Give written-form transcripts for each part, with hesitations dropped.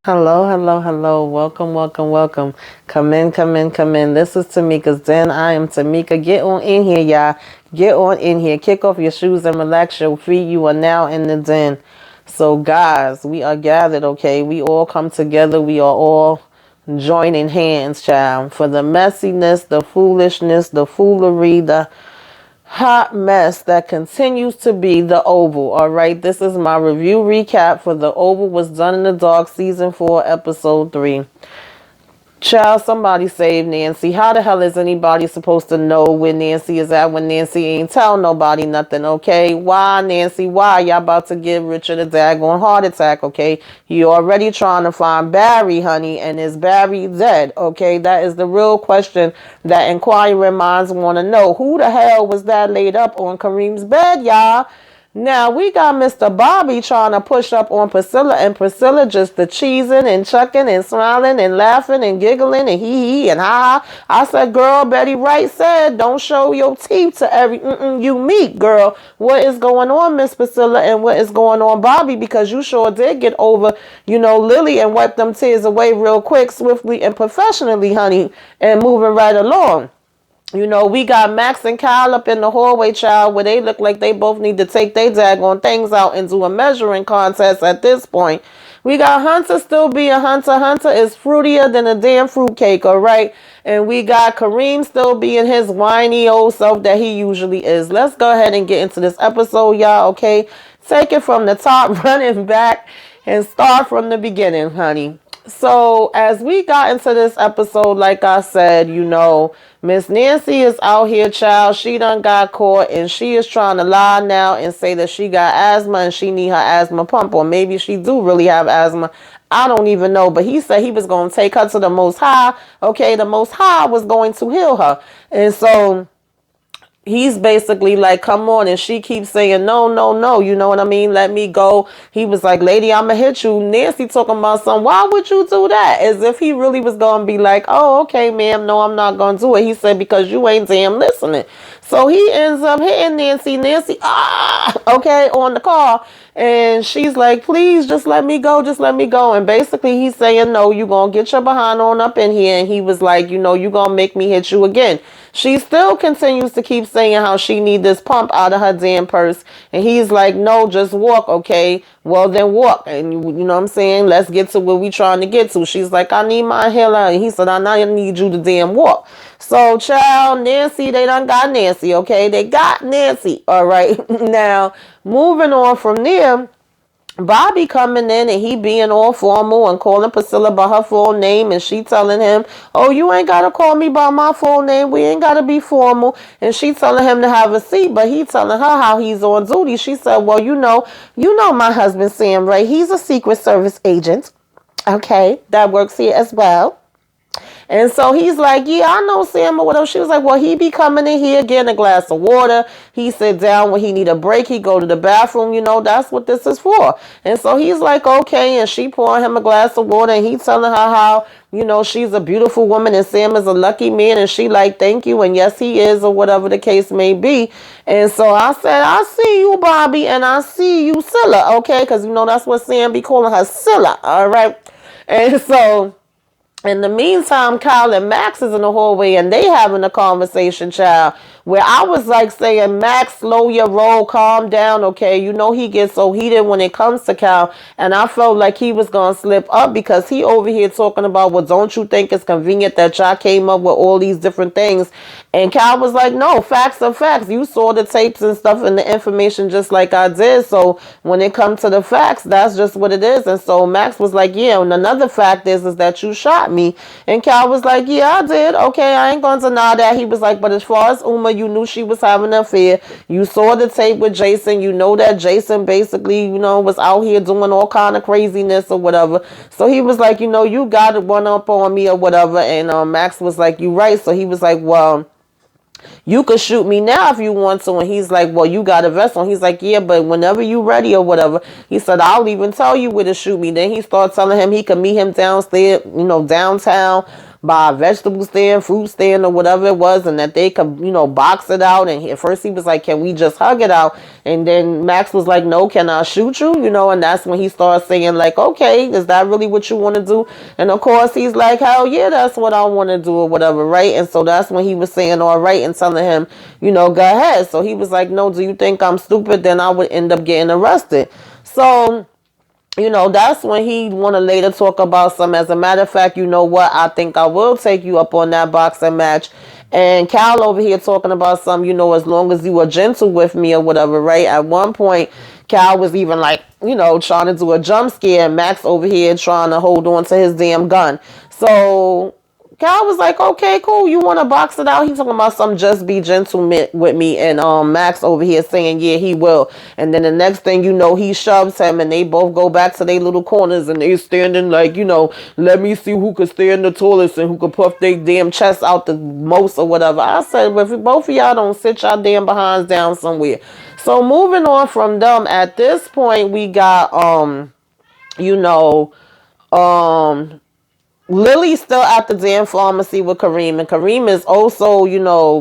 Hello, hello, hello. Welcome, welcome, welcome. Come in, come in, come in. This is Tamika's Den. I am Tamika. Get on in here, y'all. Get on in here. Kick off your shoes and relax your feet. You are now in the den. So, guys, we are gathered, okay? We all come together. We are all joining hands, child, for the messiness, the foolishness, the foolery, the hot mess that continues to be The Oval. All right, this is my review recap for The Oval Was Done in the Dark, season 4, episode 3. Child, somebody save Nancy. How the hell is anybody supposed to know where Nancy is at when Nancy ain't tell nobody nothing, okay? Why, Nancy? Why? Y'all about to give Richard a daggone heart attack, okay? You already trying to find Barry, honey, and is Barry dead, okay? That is the real question that inquiring minds want to know. Who the hell was that laid up on Kareem's bed, y'all? Now we got Mr. Bobby trying to push up on Priscilla, and Priscilla just the cheesing and chucking and smiling and laughing and giggling and hee and ha ha. I said, girl, Betty Wright said, don't show your teeth to every you meet, girl. What is going on, Miss Priscilla, and what is going on, Bobby? Because you sure did get over, Lily and wipe them tears away real quick, swiftly and professionally, honey, and moving right along. We got Max and Kyle up in the hallway, child, where they look like they both need to take their daggone things out and do a measuring contest at this point. We got Hunter still being Hunter. Hunter is fruitier than a damn fruitcake, all right? And we got Kareem still being his whiny old self that he usually is. Let's go ahead and get into this episode, y'all, okay? Take it from the top, running back, and start from the beginning, honey. So as we got into this episode, like I said, Miss Nancy is out here, child. She done got caught and she is trying to lie now and say that she got asthma and she need her asthma pump, or maybe she do really have asthma. I don't even know, but he said he was going to take her to the Most High. Okay, the Most High was going to heal her. And so he's basically like, come on, and she keeps saying, no, no, no, you know what I mean? Let me go. He was like, lady, I'ma hit you. Nancy talking about something. Why would you do that? As if he really was going to be like, oh, okay, ma'am, no, I'm not going to do it. He said, because you ain't damn listening. So he ends up hitting Nancy. Nancy, okay, on the car. And she's like, please, just let me go. Just let me go. And basically he's saying, no, you going to get your behind on up in here. And he was like, you going to make me hit you again. She still continues to keep saying how she need this pump out of her damn purse. And he's like, no, just walk, okay? Well, then walk. And you know what I'm saying? Let's get to where we trying to get to. She's like, I need my healer. And he said, I need you to damn walk. So, child, Nancy, they done got Nancy, okay? They got Nancy, all right? Now, moving on from there, Bobby coming in and he being all formal and calling Priscilla by her full name, and she telling him, oh, you ain't got to call me by my full name. We ain't got to be formal. And she telling him to have a seat, but he telling her how he's on duty. She said, well, you know my husband, Sam, right? He's a Secret Service agent, okay, that works here as well. And so he's like, yeah, I know Sam or whatever. She was like, well, he be coming in here getting a glass of water. He sit down when he need a break. He go to the bathroom. That's what this is for. And so he's like, okay. And she pouring him a glass of water. And he telling her how, she's a beautiful woman and Sam is a lucky man. And she like, thank you. And yes, he is, or whatever the case may be. And so I said, I see you, Bobby. And I see you, Scylla. Okay. Because, that's what Sam be calling her, Scylla. All right. And so in the meantime, Kyle and Max is in the hallway and they having a conversation, child, where I was like saying, Max, slow your roll, calm down, okay? He gets so heated when it comes to Kyle, and I felt like he was going to slip up because he over here talking about, well, don't you think it's convenient that y'all came up with all these different things? And Kyle was like, no, facts are facts. You saw the tapes and stuff and the information just like I did. So when it comes to the facts, that's just what it is. And so Max was like, yeah, and another fact is that you shot me. And Cal was like, yeah, I did. Okay, I ain't going to deny that. He was like, but as far as Uma, you knew she was having an affair. You saw the tape with Jason. You know that Jason basically, was out here doing all kind of craziness or whatever. So he was like, you got one up on me or whatever. And Max was like, you right. So he was like, well, you could shoot me now if you want to. And he's like, well, you got a vest on. He's like, yeah, but whenever you ready or whatever. He said, I'll even tell you where to shoot me. Then he started telling him he could meet him downstairs, downtown, by a vegetable stand, fruit stand, or whatever it was, and that they could, box it out. And at first he was like, can we just hug it out? And then Max was like, no, can I shoot you? And that's when he started saying like, okay, is that really what you want to do? And of course he's like, hell yeah, that's what I want to do or whatever, right? And so that's when he was saying all right and telling him, go ahead. So he was like, no, do you think I'm stupid? Then I would end up getting arrested. So that's when he want to later talk about some. As a matter of fact, you know what? I think I will take you up on that boxing match. And Cal over here talking about some, as long as you are gentle with me or whatever, right? At one point, Cal was even like, trying to do a jump scare. And Max over here trying to hold on to his damn gun. So Cal was like, okay, cool. You want to box it out? He's talking about some just be gentle with me. And Max over here saying, yeah, he will. And then the next thing you know, he shoves him and they both go back to their little corners and they standing like, let me see who could stay in the toilets and who could puff their damn chest out the most or whatever. I said, well, if both of y'all don't sit y'all damn behinds down somewhere. So moving on from them, at this point, we got, Lily's still at the damn pharmacy with Kareem, and Kareem is also,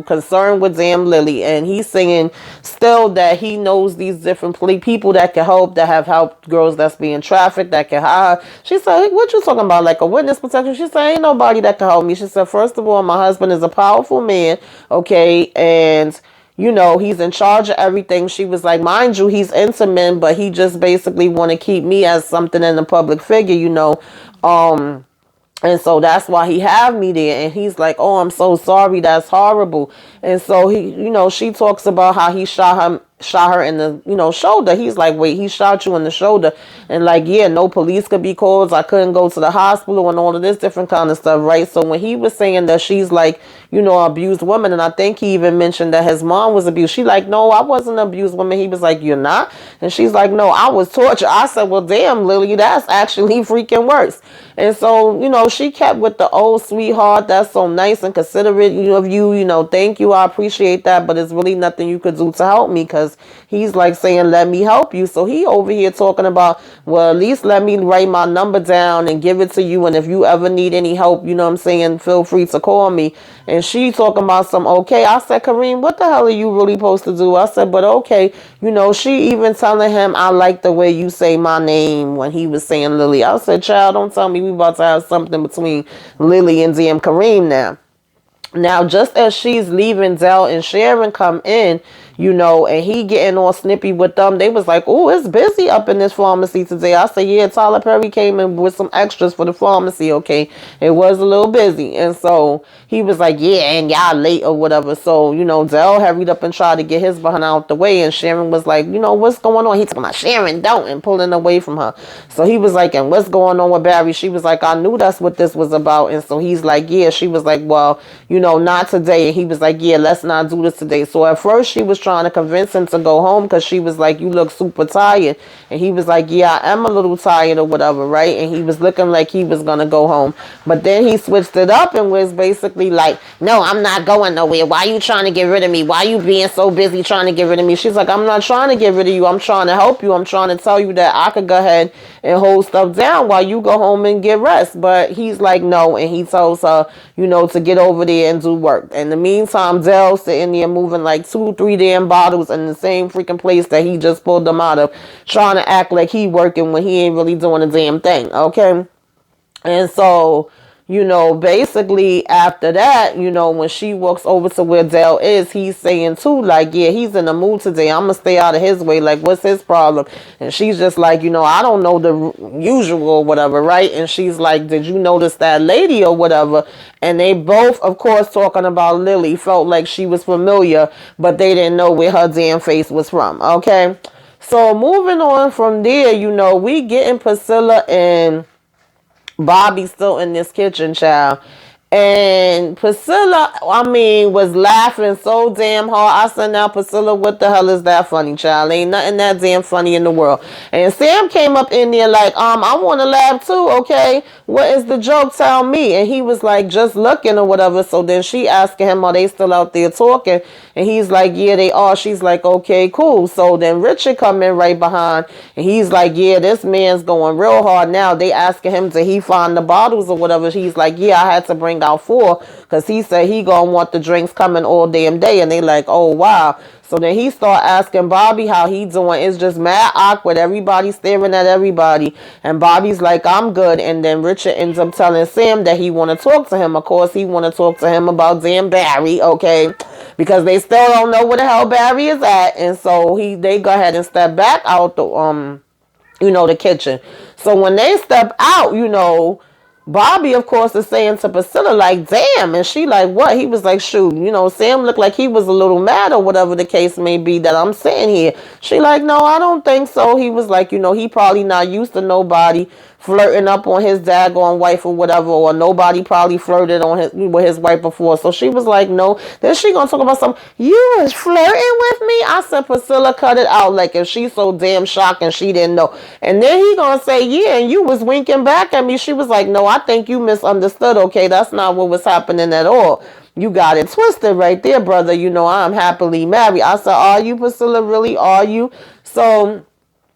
concerned with damn Lily, and he's saying still that he knows these different people that can help, that have helped girls that's being trafficked, that can hire. She said, what you talking about, like a witness protection? She said, ain't nobody that can help me. She said, first of all, my husband is a powerful man, okay, and he's in charge of everything. She was like, mind you, he's into men, but he just basically want to keep me as something in the public figure, and so that's why he have me there. And he's like, oh, I'm so sorry. That's horrible. And so she talks about how he shot her in the, shoulder. He's like, wait, he shot you in the shoulder. And like, yeah, no police could be called. I couldn't go to the hospital and all of this different kind of stuff, right? So when he was saying that she's like, abused woman, and I think he even mentioned that his mom was abused. She like, no, I wasn't an abused woman. He was like, you're not? And she's like, no, I was tortured. I said, well, damn, Lily, that's actually freaking worse. And so, she kept with the old sweetheart. That's so nice and considerate of you. Thank you. I appreciate that. But it's really nothing you could do to help me, because he's like saying, let me help you. So he over here talking about, well, at least let me write my number down and give it to you. And if you ever need any help, feel free to call me. And she talking about some, okay. I said, Kareem, what the hell are you really supposed to do? I said, but okay. She even telling him, I like the way you say my name when he was saying Lily. I said, child, don't tell me we about to have something between Lily and DM Kareem now. Now, just as she's leaving, Dell and Sharon come in, and he getting all snippy with them. They was like, oh, it's busy up in this pharmacy today. I said, yeah, Tyler Perry came in with some extras for the pharmacy, okay? It was a little busy. And so he was like, yeah, and y'all late or whatever. So, Dell hurried up and tried to get his behind out the way. And Sharon was like, what's going on? He talking about Sharon, don't, and pulling away from her. So he was like, and what's going on with Barry? She was like, I knew that's what this was about. And so he's like, yeah. She was like, well, not today. And he was like, yeah, let's not do this today. So at first she was trying to convince him to go home, because she was like, you look super tired. And he was like, yeah, I am a little tired or whatever, right? And he was looking like he was gonna go home. But then he switched it up and was basically like, no, I'm not going nowhere. Why you trying to get rid of me? Why you being so busy trying to get rid of me? She's like, I'm not trying to get rid of you. I'm trying to help you. I'm trying to tell you that I could go ahead and hold stuff down while you go home and get rest. But he's like, no. And he tells her, to get over there and do work. In the meantime, Dell's sitting there moving like 2-3 damn bottles in the same freaking place that he just pulled them out of, trying to act like he working when he ain't really doing a damn thing, okay? And so, basically after that, when she walks over to where Dell is, he's saying too, like, yeah, he's in the mood today. I'm gonna stay out of his way. Like, what's his problem? And she's just like, I don't know the usual or whatever, right? And she's like, did you notice that lady or whatever? And they both, of course, talking about Lily, felt like she was familiar, but they didn't know where her damn face was from, okay? So moving on from there, we getting Priscilla and Bobby still in this kitchen, child. And Priscilla, was laughing so damn hard. I said, now, Priscilla, what the hell is that funny, child? Ain't nothing that damn funny in the world. And Sam came up in there like, I want to laugh too, okay? What is the joke? Tell me. And he was like, just looking or whatever. So then she asking him, are they still out there talking? And he's like, yeah, they are. She's like, okay, cool. So then Richard come in right behind. And he's like, yeah, this man's going real hard now. They asking him, did he find the bottles or whatever? He's like, yeah, I had to bring out for, because he said he gonna want the drinks coming all damn day. And they like, oh wow. So then he start asking Bobby how he doing. It's just mad awkward. Everybody staring at everybody. And Bobby's like, I'm good. And then Richard ends up telling Sam that he want to talk to him. Of course, he want to talk to him about damn Barry, okay? Because they still don't know where the hell Barry is at. And so they go ahead and step back out the the kitchen. So when they step out, Bobby, of course, is saying to Priscilla, like, damn. And she like, what? He was like, shoot, Sam looked like he was a little mad or whatever the case may be that I'm saying here. She like, no, I don't think so. He was like, he probably not used to nobody flirting up on his daggone wife or whatever, or nobody probably flirted with his wife before. So she was like, no. Then she gonna talk about something, you was flirting with me? I said, Priscilla, cut it out. Like, if she's so damn shocked and she didn't know. And then he gonna say, yeah, and you was winking back at me. She was like, no, I think you misunderstood, okay? That's not what was happening at all. You got it twisted right there, brother. I'm happily married. I said, are you, Priscilla? Really, are you? So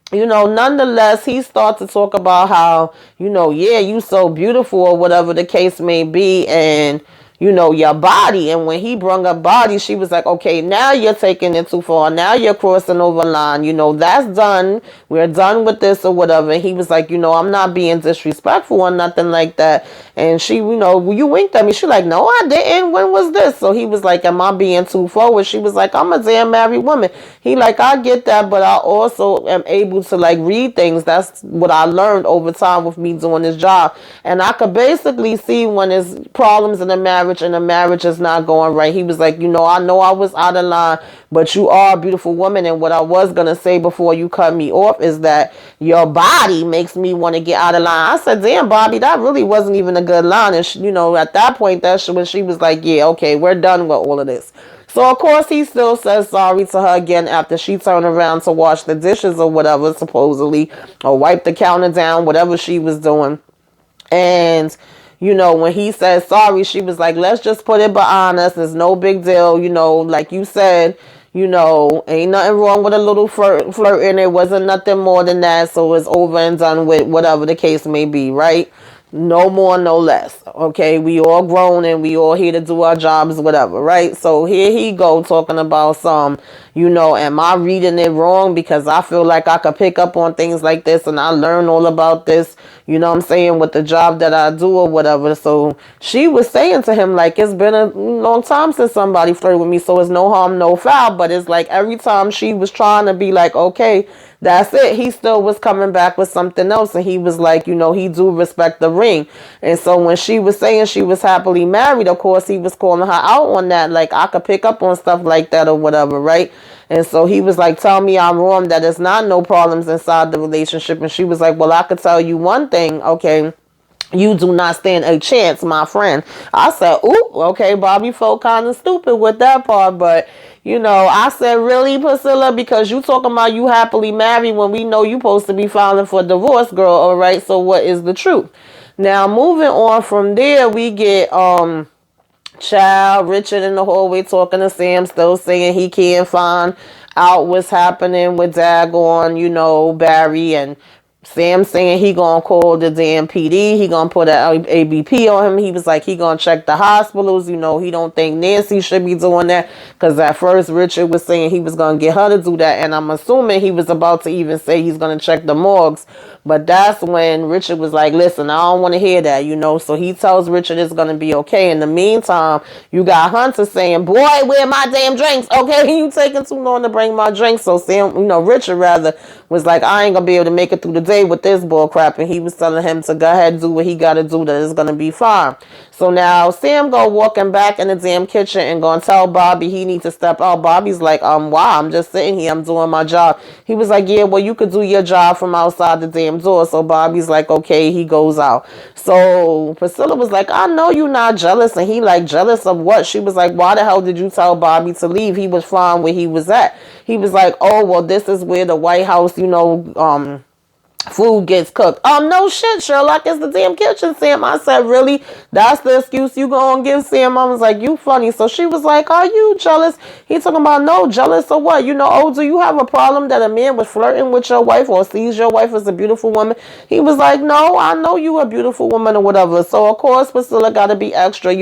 nonetheless, he starts to talk about how, yeah, you so beautiful or whatever the case may be, and, your body. And when he brung up body, she was like, okay, now you're taking it too far. Now you're crossing over line. That's done. We're done with this or whatever. And he was like, I'm not being disrespectful or nothing like that. And she, you winked at me. She like, no, I didn't. When was this? So he was like, am I being too forward? She was like, I'm a damn married woman. He like, I get that, but I also am able to like read things. That's what I learned over time with me doing this job. And I could basically see when there's problems in the marriage and the marriage is not going right. He was like, I know I was out of line, but you are a beautiful woman. And what I was going to say before you cut me off is that your body makes me want to get out of line. I said, damn, Bobby, that really wasn't even a good line. And, at that point, that's when she was like, yeah, okay, we're done with all of this. So, of course, he still says sorry to her again after she turned around to wash the dishes or whatever, supposedly, or wipe the counter down, whatever she was doing. And when he said sorry, she was like, let's just put it behind us. It's no big deal. Like you said, ain't nothing wrong with a little flirting. It wasn't nothing more than that. So it's over and done with, whatever the case may be, right? No more, no less. Okay, we all grown and we all here to do our jobs, whatever, right? So here he go talking about some, am I reading it wrong? Because I feel like I could pick up on things like this and I learn all about this, what I'm saying, with the job that I do or whatever. So she was saying to him, like, it's been a long time since somebody flirted with me, so it's no harm, no foul. But it's like every time she was trying to be like, okay, that's it, he still was coming back with something else. And he was like, he do respect the ring. And so when she was saying she was happily married, of course, he was calling her out on that. Like, I could pick up on stuff like that or whatever, right? And so he was like, tell me I'm wrong, that it's not no problems inside the relationship. And she was like, well, I could tell you one thing, okay? You do not stand a chance, my friend. I said, ooh, okay, Bobby felt kind of stupid with that part, but I said, really, Priscilla? Because you talking about you happily married when we know you supposed to be filing for divorce, girl. All right, so what is the truth? Now, moving on from there, we get Richard in the hallway talking to Sam, still saying he can't find out what's happening with daggone, Barry, and Sam saying he gonna call the damn PD. He gonna put an ABP on him. He was like, he gonna check the hospitals. He don't think Nancy should be doing that. Because at first Richard was saying he was gonna get her to do that. And I'm assuming he was about to even say he's gonna check the morgues. But that's when Richard was like, listen, I don't want to hear that, So he tells Richard it's gonna be okay. In the meantime, you got Hunter saying, boy, where my damn drinks? Okay, you taking too long to bring my drinks. So Sam, Richard rather was like, I ain't gonna be able to make it through the day with this bull crap. And he was telling him to go ahead and do what he gotta do, that it's gonna be fine. So now Sam go walking back in the damn kitchen and gonna tell Bobby he needs to step out. Bobby's like, why? I'm just sitting here, I'm doing my job. He was like, yeah, well, you could do your job from outside the damn door. So Bobby's like, okay, he goes out. So Priscilla was like, I know you're not jealous. And he like, jealous of what? She was like, why the hell did you tell Bobby to leave? He was fine where he was at. He was like, oh, well, this is where the White House, food gets cooked. No shit, Sherlock, it's the damn kitchen, Sam. I said, really? That's the excuse you gonna give, Sam? I was like, you funny. So she was like, are you jealous? He talking about, no, jealous or what? Oh, do you have a problem that a man was flirting with your wife or sees your wife as a beautiful woman? He was like, no, I know you a beautiful woman or whatever. So, of course, Priscilla got to be extra,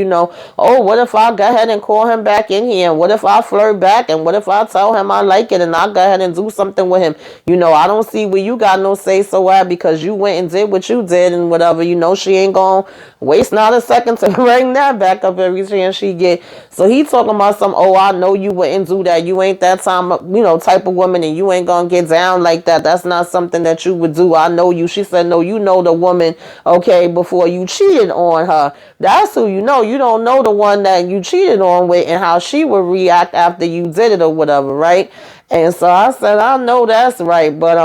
Oh, what if I go ahead and call him back in here? And what if I flirt back? And what if I tell him I like it and I go ahead and do something with him? I don't see where you got no say so why, because you went and did what you did and whatever. She ain't gonna waste not a second to bring that back up every chance she get. So he talking about some, oh, I know you wouldn't do that. You ain't that type of woman, and you ain't gonna get down like that. That's not something that you would do. I know you. She said, no, you know the woman, okay, before you cheated on her. That's who you know. You don't know the one that you cheated on with and how she would react after you did it or whatever, right? And so I said, I know that's right, but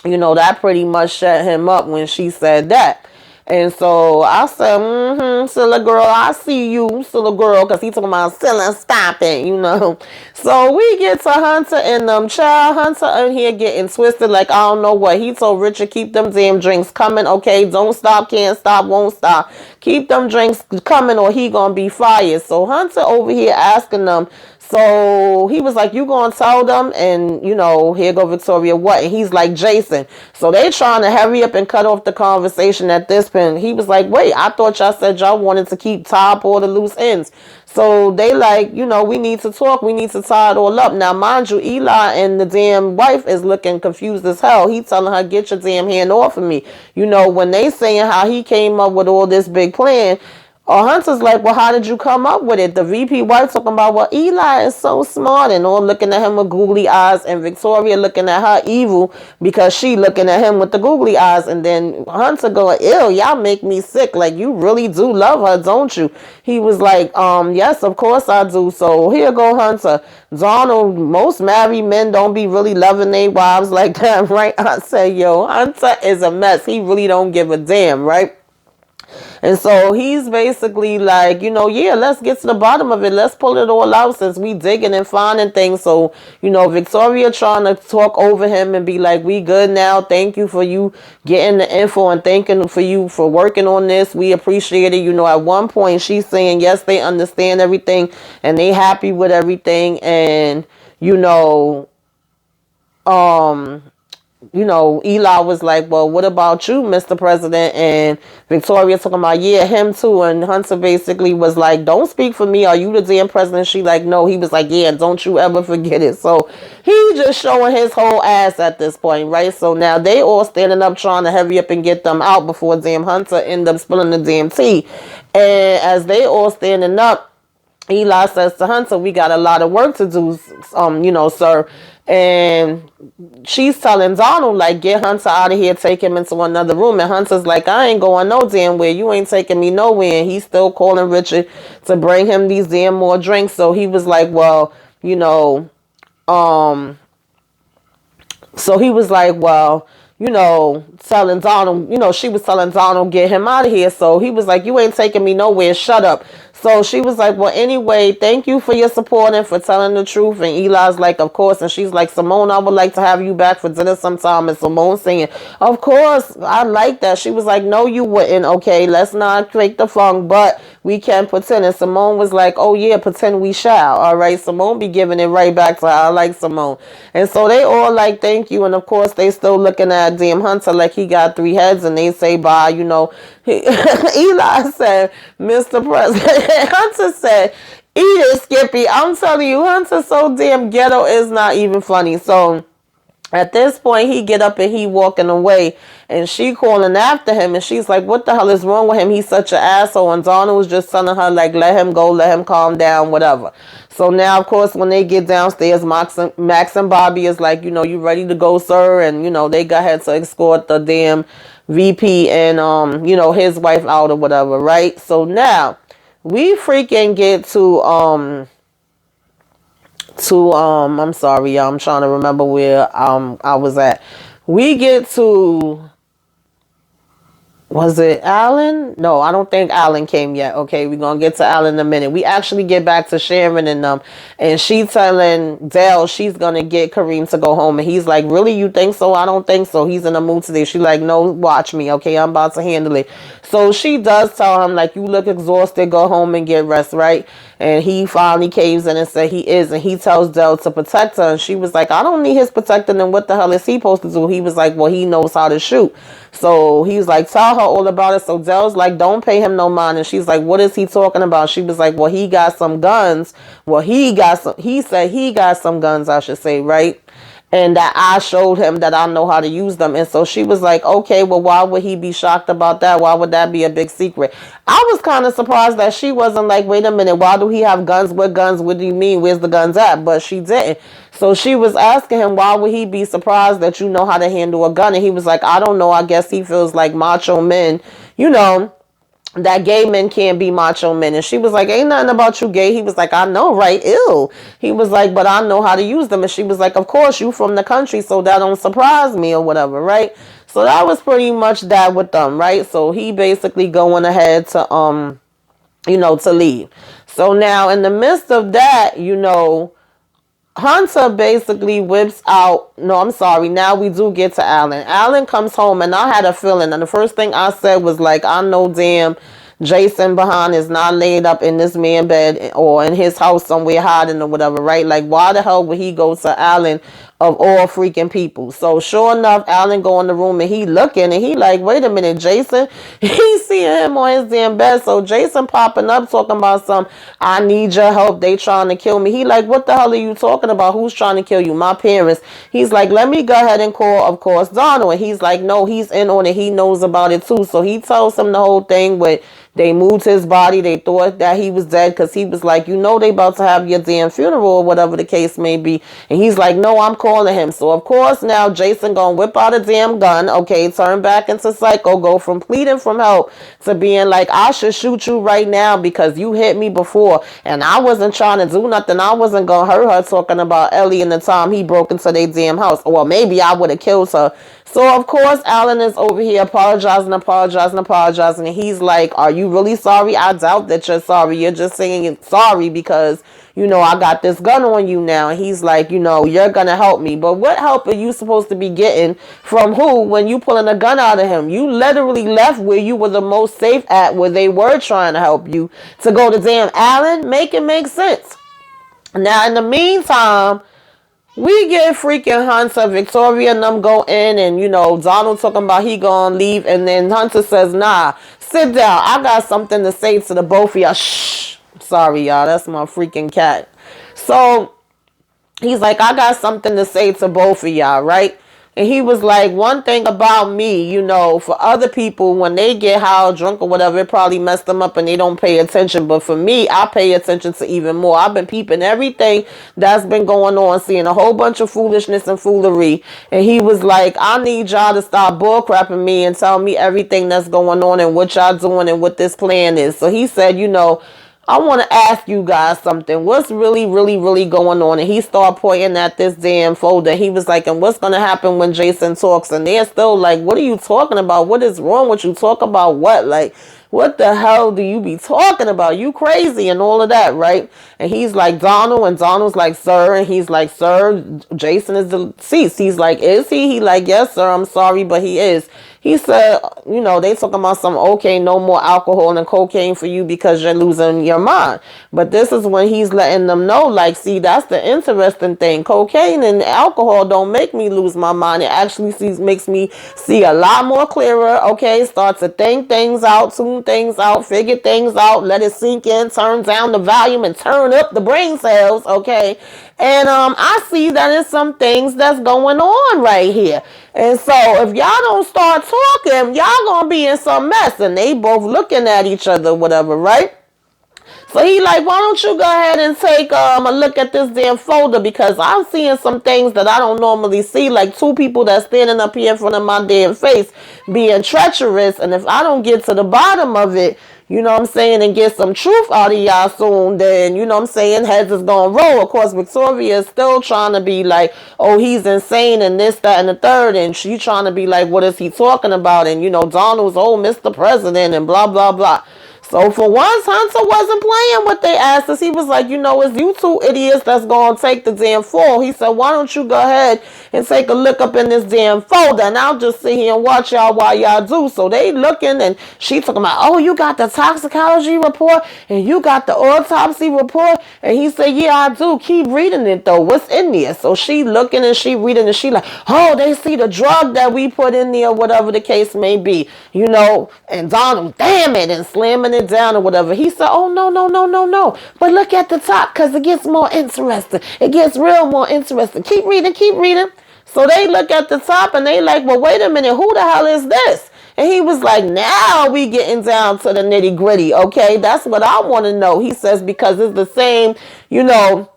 that pretty much shut him up when she said that. And so I said, silly girl, I see you, silly girl, because he talking about silly, stop it, So we get to Hunter and child Hunter in here getting twisted like I don't know what. He told Richard, keep them damn drinks coming, okay? Don't stop, can't stop, won't stop. Keep them drinks coming or he gonna be fired. So Hunter over here asking them, so he was like, you gonna tell them? And, here go Victoria, what? And he's like, Jason. So they trying to hurry up and cut off the conversation at this point. He was like, wait, I thought y'all said y'all wanted to keep top all the loose ends. So they like, we need to talk. We need to tie it all up. Now, mind you, Eli and the damn wife is looking confused as hell. He telling her, get your damn hand off of me. When they saying how he came up with all this big plan, Hunter's like, well, how did you come up with it? The VP wife talking about, well, Eli is so smart, and all looking at him with googly eyes, and Victoria looking at her evil because she looking at him with the googly eyes. And then Hunter going, ew, y'all make me sick. Like, you really do love her, don't you? He was like, yes, of course I do. So here go Hunter. Donald, most married men don't be really loving their wives like that, right? I said, yo, Hunter is a mess. He really don't give a damn, right? And so he's basically like, yeah, let's get to the bottom of it. Let's pull it all out since we digging and finding things. So, Victoria trying to talk over him and be like, we good now. Thank you for you getting the info and thanking for you for working on this. We appreciate it. At one point she's saying, yes, they understand everything and they happy with everything. And, Eli was like, well, what about you, Mr. President? And Victoria talking about, yeah, him too. And Hunter basically was like, don't speak for me. Are you the damn president? She like, no. He was like, yeah, don't you ever forget it. So he just showing his whole ass at this point, right? So now they all standing up trying to hurry up and get them out before damn Hunter end up spilling the damn tea. And as they all standing up, Eli says to Hunter, we got a lot of work to do, sir. And she's telling Donald, like, get Hunter out of here, take him into another room. And Hunter's like, I ain't going no damn where. You ain't taking me nowhere. And he's still calling Richard to bring him these damn more drinks. So he was like, well, so he was like, well, telling Donald, she was telling Donald, get him out of here. So he was like, you ain't taking me nowhere. Shut up. So she was like, well, anyway, thank you for your support and for telling the truth. And Eli's like, of course. And she's like, Simone, I would like to have you back for dinner sometime. And Simone saying, of course, I like that. She was like, no, you wouldn't. Okay, let's not fake the funk, but we can pretend. And Simone was like, oh, yeah, pretend we shall. All right, Simone be giving it right back to her. I like Simone. And so they all like, thank you. And, of course, they still looking at damn Hunter like he got 3 heads. And they say, bye, Eli said, Mr. President. Hunter said, eat it, Skippy. I'm telling you, Hunter's so damn ghetto is not even funny. So at this point, he get up and he walking away. And she calling after him. And she's like, what the hell is wrong with him? He's such an asshole. And Donna was just telling her, like, let him go, let him calm down, whatever. So now, of course, when they get downstairs, Max and Bobby is like, you ready to go, sir? And, they go ahead to escort the damn VP and, his wife out or whatever, right? So now we freaking get to I'm sorry, y'all, I'm trying to remember where I was at. We get to Was it Alan? No, I don't think Alan came yet. Okay, we're gonna get to Alan in a minute. We actually get back to Sharon and them, and she telling Dale she's gonna get Kareem to go home, and he's like, "Really, you think so? I don't think so." He's in the mood today. She's like, "No, watch me. Okay, I'm about to handle it." So she does tell him like, "You look exhausted. Go home and get rest, right?" And he finally caves in and said he is, and he tells Dell to protect her, and she was like, "I don't need his protecting, and what the hell is he supposed to do?" He was like, "Well, he knows how to shoot." So he's like, "Tell her all about it." So Dell's like, "Don't pay him no mind," and she's like, "What is he talking about?" She was like, "Well, he got some guns. Well, he said he got some guns, I should say, right? And that I showed him that I know how to use them." And so she was like, "Okay, well, why would he be shocked about that? Why would that be a big secret?" I was kind of surprised that she wasn't like, "Wait a minute, why do he have guns? What guns? What do you mean? Where's the guns at?" But she didn't. So she was asking him, "Why would he be surprised that you know how to handle a gun?" And he was like, "I don't know. I guess he feels like macho men, you know, that gay men can't be macho men." And she was like, "Ain't nothing about you gay." He was like, "I know, right? Ew." He was like, "But I know how to use them." And she was like, "Of course, you from the country, so that don't surprise me," or whatever, right? So that was pretty much that with them, right? So he basically going ahead to to leave. So now in the midst of that, Hunter basically whips out. No, I'm sorry. Now we do get to Alan. Alan comes home, and I had a feeling. And the first thing I said was like, I know damn Jason behind is not laid up in this man bed or in his house somewhere hiding or whatever, right? Like, why the hell would he go to Alan of all freaking people? So sure enough, Alan go in the room and he looking and he like, wait a minute, Jason. He seeing him on his damn bed. So Jason popping up talking about some, "I need your help. They trying to kill me." He like, "What the hell are you talking about? Who's trying to kill you?" "My parents." He's like, "Let me go ahead and call, of course, Donald." And he's like, "No, he's in on it. He knows about it too." So he tells him the whole thing with, they moved his body. They thought that he was dead because he was like, they about to have your damn funeral or whatever the case may be. And he's like, "No, I'm calling him." So, of course, now Jason gonna whip out a damn gun. Okay, turn back into Psycho. Go from pleading from help to being like, "I should shoot you right now because you hit me before. And I wasn't trying to do nothing. I wasn't gonna hurt her," talking about Ellie and the time he broke into their damn house. Or maybe I would have killed her. So, of course, Alan is over here apologizing. And he's like, "Are you really sorry?" "I doubt that you're sorry. You're just saying sorry because, I got this gun on you now." And he's like, "You're going to help me." But what help are you supposed to be getting from who when you pulling a gun out of him? You literally left where you were the most safe at, where they were trying to help you, to go to damn Alan. Make it make sense. Now, in the meantime, we get freaking Hunter, Victoria and them go in, and Donald talking about he gonna leave, and then Hunter says, "Nah, sit down. I got something to say to the both of y'all." Shh. Sorry, y'all. That's my freaking cat. So he's like, "I got something to say to both of y'all, right?" And he was like, "One thing about me, for other people, when they get high or drunk or whatever, it probably messed them up and they don't pay attention. But for me, I pay attention to even more. I've been peeping everything that's been going on, seeing a whole bunch of foolishness and foolery." And he was like, "I need y'all to stop bullcrapping me and tell me everything that's going on and what y'all doing and what this plan is." So he said, "I want to ask you guys something. What's really, really, really going on?" And he started pointing at this damn folder. He was like, "And what's going to happen when Jason talks?" And they're still like, "What are you talking about? What is wrong with you? Talk about what? Like, what the hell do you be talking about? You crazy," and all of that, right? And he's like, "Donald," and Donald's like, "Sir," and he's like, "Sir, Jason is deceased." He's like, "Is he?" He like, "Yes, sir. I'm sorry, but he is." He said, they talking about some, okay, no more alcohol and cocaine for you because you're losing your mind. But this is when he's letting them know, like, see, that's the interesting thing. Cocaine and alcohol don't make me lose my mind. It actually makes me see a lot more clearer, okay? Start to think things out, tune things out, figure things out, let it sink in, turn down the volume and turn up the brain cells, okay? And I see that there's some things that's going on right here. And so if y'all don't start talking, y'all gonna be in some mess. And they both looking at each other, whatever, right? So he like, "Why don't you go ahead and take a look at this damn folder, because I'm seeing some things that I don't normally see, like two people that's standing up here in front of my damn face being treacherous, and if I don't get to the bottom of it, you know what I'm saying, and get some truth out of y'all soon, then, you know what I'm saying, heads is gonna roll. Of course, Victoria is still trying to be like, oh, he's insane and this, that, and the third, and she trying to be like, what is he talking about? And, you know, Donald's, oh, Mr. President, and blah, blah, blah. So for once, Hunter wasn't playing with their asses. He was like, you know, it's you two idiots that's going to take the damn fall. He said, why don't you go ahead and take a look up in this damn folder, and I'll just sit here and watch y'all while y'all do. So they looking, and she talking about, oh, you got the toxicology report, and you got the autopsy report. And he said, yeah, I do. Keep reading it, though. What's in there? So she looking, and she reading, and she like, oh, they see the drug that we put in there, whatever the case may be, you know, and Donald, damn it, and slamming it down or whatever. He said, oh, no, no, no, no, no. But look at the top, because it gets more interesting. It gets real more interesting. Keep reading, keep reading. So they look at the top and they like, well, wait a minute, who the hell is this? And he was like, now we getting down to the nitty gritty. Okay, that's what I want to know. He says, because it's the same, you know,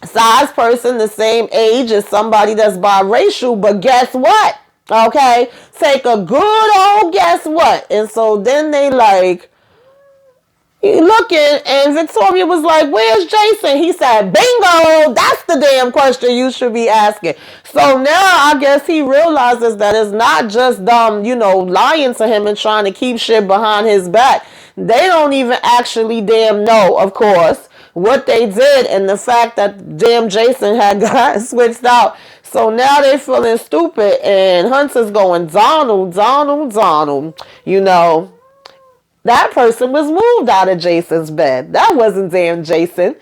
size person, the same age as somebody that's biracial. But guess what? Okay, take a good old guess what? And so then they like, looking, and Victoria was like, where's Jason? He said, bingo, that's the damn question you should be asking. So now I guess he realizes that it's not just you know, lying to him and trying to keep shit behind his back. They don't even actually damn know, of course, what they did, and the fact that damn Jason had got switched out. So now they feeling stupid, and Hunter's going, Donald, Donald, Donald, you know. That person was moved out of Jason's bed. That wasn't damn Jason.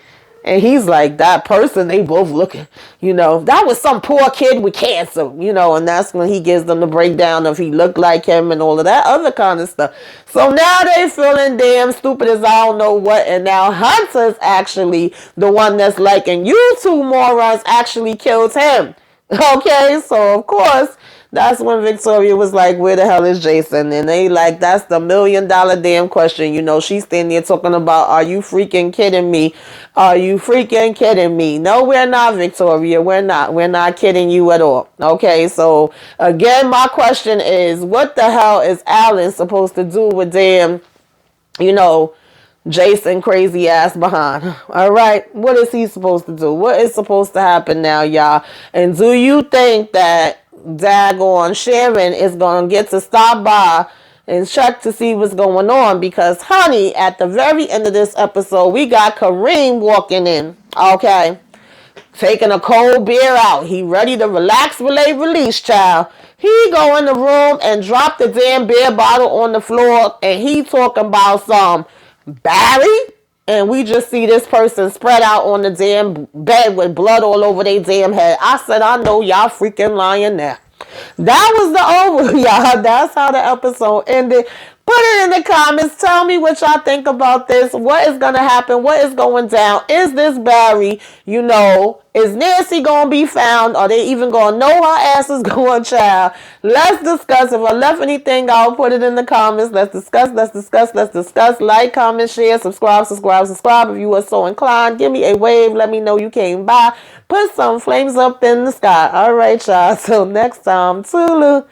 And he's like, that person, they both looking, you know, that was some poor kid with cancer, you know, and that's when he gives them the breakdown of he looked like him and all of that other kind of stuff. So now they feeling damn stupid as I don't know what. And now Hunter's actually the one that's like, and you two morons actually killed him. Okay, so of course, that's when Victoria was like, where the hell is Jason? And they like, that's the $1 million damn question. You know, she's standing there talking about, are you freaking kidding me? Are you freaking kidding me? No, we're not, Victoria. We're not. We're not kidding you at all. Okay, so again, my question is, what the hell is Alan supposed to do with damn, you know, Jason crazy ass behind? All right, what is he supposed to do? What is supposed to happen now, y'all? And do you think that daggone Sharon is going to get to stop by and check to see what's going on? Because, honey, at the very end of this episode, we got Kareem walking in, okay, taking a cold beer out. He ready to relax, relate, release, child. He go in the room and drop the damn beer bottle on the floor, and he talking about some Barry, and we just see this person spread out on the damn bed with blood all over their damn head. I said, I know y'all freaking lying now. That was the over, y'all. That's how the episode ended. Put it in the comments. Tell me what y'all think about this. What is going to happen? What is going down? Is this Barry? You know, is Nancy going to be found? Are they even going to know her ass is going, child? Let's discuss. If I left anything, I'll put it in the comments. Let's discuss. Let's discuss. Let's discuss. Like, comment, share, subscribe, subscribe, subscribe. If you are so inclined, give me a wave. Let me know you came by. Put some flames up in the sky. All right, y'all. Till next time. Toodaloo.